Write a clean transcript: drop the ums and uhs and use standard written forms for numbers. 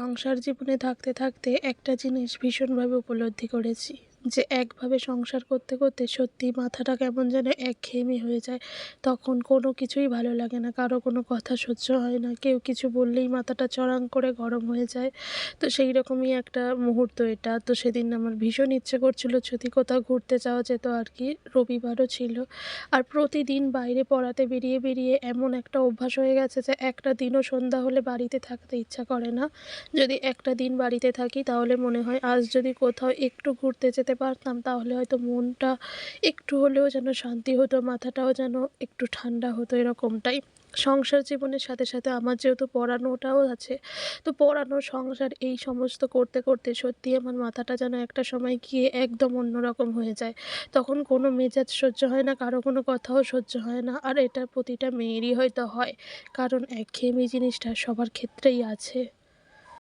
সংসার জীবনে থাকতে থাকতে একটা জিনিস ভীষণভাবে উপলব্ধি করেছি যে একভাবে সংসার করতে করতে সত্যি মাথাটা কেমন যেন একঘেয়েমি হয়ে যায়। তখন কোনো কিছুই ভালো লাগে না, কারো কোনো কথা সহ্য হয় না, কেউ কিছু বললেই মাথাটা চড়াং করে গরম হয়ে যায়। তো সেই রকমই একটা মুহূর্ত এটা। তো সেদিন আমার ভীষণ ইচ্ছে করছিল যদি কোথাও ঘুরতে যাওয়া যেত আর কি। রবিবারও ছিল। আর প্রতিদিন বাইরে পড়াতে বেরিয়ে বেরিয়ে এমন একটা অভ্যাস হয়ে গেছে যে একটা দিনও সন্ধ্যা হলে বাড়িতে থাকতে ইচ্ছা করে না। যদি একটা দিন বাড়িতে থাকি তাহলে মনে হয় আজ যদি কোথাও একটু ঘুরতে যেতে পারতাম তাহলে হয়তো মনটা একটু হলেও যেন শান্তি হতো, মাথাটাও যেন একটু ঠান্ডা হতো, এরকমটাই। সংসার জীবনের সাথে সাথে আমার যেহেতু পড়ানোটাও আছে, তো পড়ানো, সংসার এই সমস্ত করতে করতে সত্যিই আমার মাথাটা যেন একটা সময় গিয়ে একদম অন্যরকম হয়ে যায়। তখন কোনো মেজাজ সহ্য হয় না, কারো কোনো কথাও সহ্য হয় না। আর এটা প্রতিটা মেয়েরই হয়তো হয়, কারণ একঘেয়েমি জিনিসটা সবার ক্ষেত্রেই আছে।